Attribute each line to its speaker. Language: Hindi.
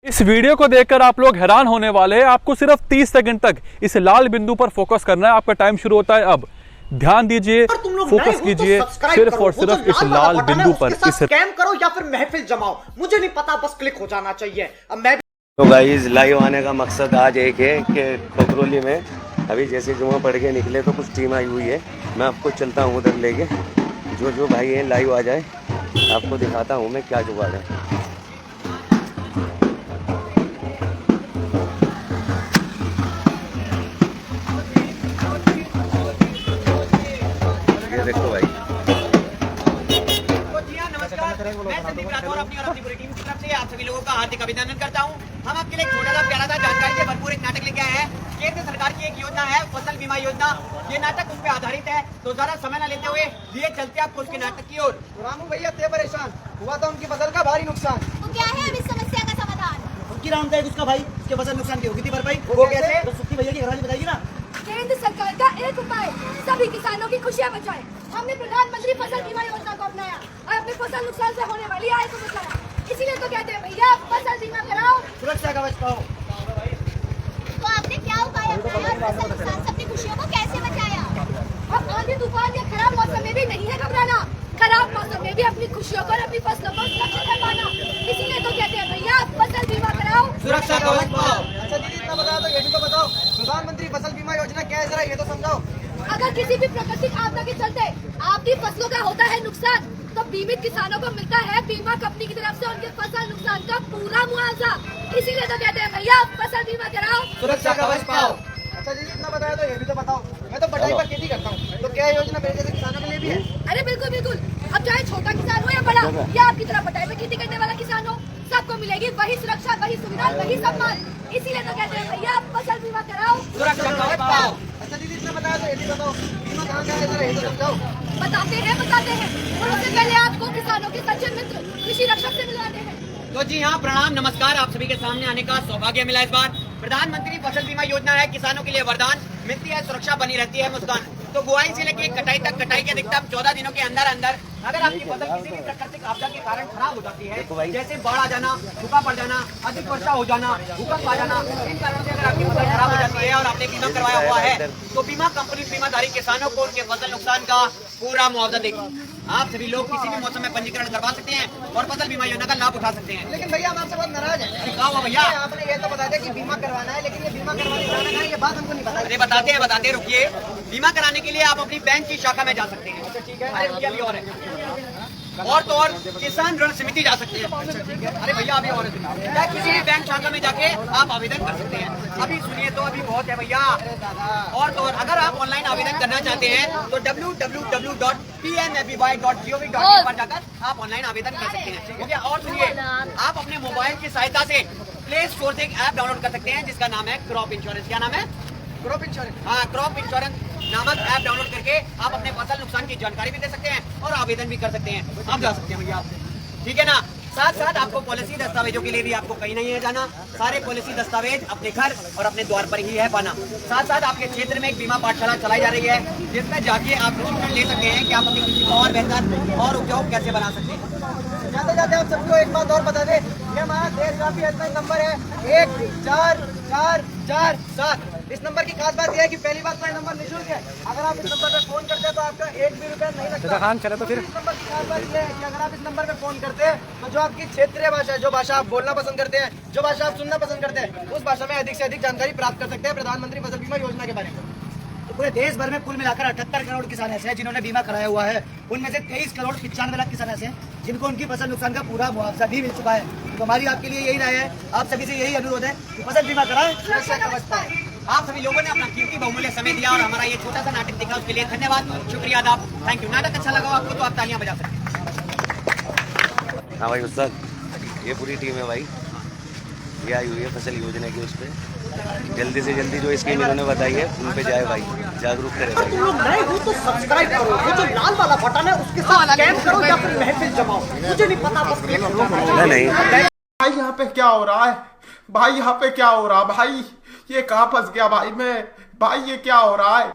Speaker 1: इस वीडियो को देखकर आप लोग हैरान होने वाले हैं। आपको सिर्फ 30 सेकंड तक इस लाल बिंदु पर फोकस करना है। आपका टाइम शुरू होता है अब। ध्यान दीजिए, फोकस कीजिए सिर्फ और सिर्फ इस लाल बिंदु पर। इस
Speaker 2: स्कैम करो या फिर महफिल जमाओ, मुझे नहीं पता, बस क्लिक हो जाना चाहिए। अब मैं
Speaker 3: तो गाइस लाइव आने का मकसद आज एक है कि खोखरोली में अभी जैसे जुम्मा पढ़ के निकले तो कुछ टीम आई हुई है। मैं आपको चलता हूँ उधर लेके, जो भाई है लाइव आ जाए, आपको दिखाता हूँ मैं क्या जुगाड़ है। ये देखो भाई,
Speaker 4: मैं संदीप राठौर अपनी और अपनी पूरी टीम की तरफ से आप सभी लोगों का हार्दिक अभिनंदन करता हूं। हम आपके लिए छोटा सा प्यारा सा जानकारी से भरपूर एक नाटक लेके आए हैं। केंद्र सरकार की एक योजना है फसल बीमा योजना। ये नाटक उस पर आधारित है, तो जरा समय न लेते हुए लिए चलते आपको उसके नाटक की ओर।
Speaker 2: रामू भैया थे परेशान, हुआ था उनकी फसल का भारी नुकसान।
Speaker 5: तो क्या है अब इस समस्या का समाधान?
Speaker 2: उनकी राम देख उसका भाई, उसके फसल नुकसान की होगी थी भरपाई।
Speaker 4: वो कैसे?
Speaker 2: तो सुखी भैया की घरवाली बताएगी ना।
Speaker 5: केंद्र सरकार का एक उपाय सभी किसानों की खुशियां बचाए। हमने प्रधानमंत्री फसल बीमा योजना को अपनाया और अपने फसल नुकसान से होने वाली आय को बचाया। इसीलिए तो कहते हैं भैया फसल बीमा कराओ,
Speaker 2: सुरक्षा कवच पाओ।
Speaker 5: तो आपने क्या उपाय अपनाया और फसल नुकसान से अपनी खुशियों को कैसे बचाया? अब आंधी तूफान या खराब मौसम में भी नहीं है घबराना। खराब मौसम में भी अपनी खुशियों को और अपनी फसलों को सुरक्षित कर पाना। इसीलिए तो कहते हैं भैया फसल बीमा कराओ,
Speaker 4: सुरक्षा कवच पाओ।
Speaker 2: अच्छा दीदी इतना बताओ तो ये भी तो बताओ, प्रधानमंत्री फसल बीमा योजना क्या है, जरा ये तो समझाओ।
Speaker 5: अगर किसी भी प्राकृतिक आपदा के चलते आपकी फसलों का होता है नुकसान, तो बीमित किसानों को मिलता है बीमा कंपनी की तरफ से उनके फसल नुकसान का पूरा मुआवजा। इसीलिए तो कहते हैं भैया फसल बीमा कराओ,
Speaker 4: सुरक्षा कवच पाओ।
Speaker 2: अच्छा दीदी इतना बताया तो ये भी तो बताओ, मैं तो बटाई पर खेती करता हूँ, तो क्या योजना मेरे जैसे किसानों के लिए भी है?
Speaker 5: अरे बिल्कुल बिल्कुल। अब चाहे छोटा किसान हो या बड़ा, या आपकी तरह बटाई में खेती करने वाला किसान हो, सबको मिलेगी वही सुरक्षा, वही सुविधा, वही सम्मान। इसीलिए तो कहते हैं भैया फसल बीमा कराओ,
Speaker 4: सुरक्षा कवच पाओ।
Speaker 2: अच्छा दीदी इतना बताया तो ये भी बताओ, बीमा कहाँ का है, जरा ये तो समझाओ।
Speaker 5: बताते हैं और उससे पहले आपको किसानों के सच्चे मित्र कृषि रक्षक से मिलवाते हैं।
Speaker 4: तो जी हाँ, प्रणाम नमस्कार। आप सभी के सामने आने का सौभाग्य मिला इस बार। प्रधानमंत्री फसल बीमा योजना है किसानों के लिए वरदान, मिलती है सुरक्षा, बनी रहती है मुस्कान। तो बुआई से लेकर कटाई तक, कटाई के अधिकतम 14 दिनों के अंदर अंदर अगर आपकी फसल किसी भी प्राकृतिक आपदा के कारण खराब हो जाती है, जैसे बाढ़ आ जाना, सूखा पड़ जाना, अधिक वर्षा हो जाना, भूकंप आ जाना, इन कारणों से अगर आपकी फसल खराब हो जाती है और आपने बीमा करवाया हुआ है, तो बीमा कंपनी बीमाधारी किसानों को उनके फसल नुकसान का पूरा मुआवजा देगी। आप सभी लोग किसी भी मौसम में पंजीकरण करवा सकते हैं और फसल बीमा योजना का लाभ उठा सकते हैं।
Speaker 2: लेकिन भैया हम आपसे बहुत नाराज हैं।
Speaker 4: अरे क्या हुआ भैया?
Speaker 2: आपने ये तो बता दिया कि बीमा करवाना है, लेकिन ये बीमा करवाने जाना कहाँ है, ये बात हमको नहीं पता।
Speaker 4: अरे बताते हैं, रुकिए। बीमा कराने के लिए आप अपनी बैंक की शाखा में जा सकते हैं। अच्छा ठीक है। अरे रुकिए, अभी और है। और तो और किसान ऋण समिति जा सकते हैं। अच्छा ठीक है। अरे भैया अभी और है, या किसी भी बैंक शाखा में जाके आप आवेदन कर सकते हैं। अभी सुनिए तो अभी बहुत है भैया। और तो और अगर आप ऑनलाइन आवेदन करना चाहते हैं तो www.pmfby.gov.in पर जाकर आप ऑनलाइन आवेदन कर सकते हैं। ठीक है। और सुनिए, आप अपने मोबाइल की सहायता से प्ले स्टोर से एक ऐप डाउनलोड कर सकते हैं जिसका नाम है क्रॉप इंश्योरेंस। क्या नाम है?
Speaker 2: Crop insurance.
Speaker 4: हाँ, क्रॉप इंश्योरेंस नामक ऐप डाउनलोड करके आप अपने फसल नुकसान की जानकारी भी दे सकते हैं और आवेदन भी कर सकते हैं। आप जा सकते हैं भैया, ठीक है ना। साथ साथ आपको पॉलिसी दस्तावेजों के लिए भी आपको कहीं नहीं है जाना। सारे पॉलिसी दस्तावेज अपने घर और अपने द्वार पर ही है पाना। साथ साथ आपके क्षेत्र में एक बीमा पाठशाला चलाई जा रही है जिसमें जाके आप प्रशिक्षण ले सकते हैं कि आप अपनी कृषि को और बेहतर और उपजाऊ कैसे बना सकते हैं।
Speaker 2: जाते जाते आप सबको एक बात और बता दें कि हमारा देशव्यापी हेल्पलाइन नंबर है 1447। इस नंबर की खास बात यह है कि पहली बात तो नंबर निःशुल्क है। अगर आप इस नंबर पर फोन करते हैं तो आपका 1 भी रुपया नहीं लगता। खान चले तो फिर इस नंबर की खास बात यह है कि अगर आप इस नंबर पर फोन करते हैं तो जो आपकी क्षेत्रीय भाषा है, जो भाषा आप बोलना पसंद करते हैं, जो भाषा आप सुनना पसंद करते हैं, उस भाषा में अधिक से अधिक जानकारी प्राप्त कर सकते हैं प्रधानमंत्री फसल बीमा योजना के बारे में। तो पूरे देश भर में कुल मिलाकर 78 करोड़ किसान ऐसे हैं जिन्होंने बीमा कराया हुआ है। उनमें से 23 करोड़ 95 लाख किसान ऐसे हैं जिनको उनकी फसल नुकसान का पूरा मुआवजा भी मिल चुका है। तो हमारी आपके लिए यही राय है, आप सभी से यही अनुरोध है कि फसल बीमा कराएं, सुरक्षा कवच पाएं।
Speaker 4: आप सभी लोगों ने अपना कीमती बहुमूल्य समय दिया और हमारा ये छोटा सा नाटक देखा, उसके लिए धन्यवाद, शुक्रिया आदाब, थैंक यू। नाटक अच्छा लगा आपको तो आप तालियां बजा सकते हैं।
Speaker 3: हाँ भाई उस्ताद, ये पूरी टीम है भाई, ये आई हुई है फसल योजना की। उस पर जल्दी से जल्दी जो स्कीम इन्होंने बताई है उन पे जाए भाई, जागरूक करे भाई।
Speaker 2: तुम लोग नए हो तो सब्सक्राइब करो, वो जो लाल वाला बटन है उसके साथ स्कैम करो या फिर महफिल जमाओ, मुझे नहीं पता, बस क्लिक करो।
Speaker 3: नहीं
Speaker 6: भाई यहाँ पे क्या हो रहा है भाई, यहाँ पे क्या हो रहा है भाई, ये कहाँ फंस गया भाई मैं, भाई ये क्या हो रहा है।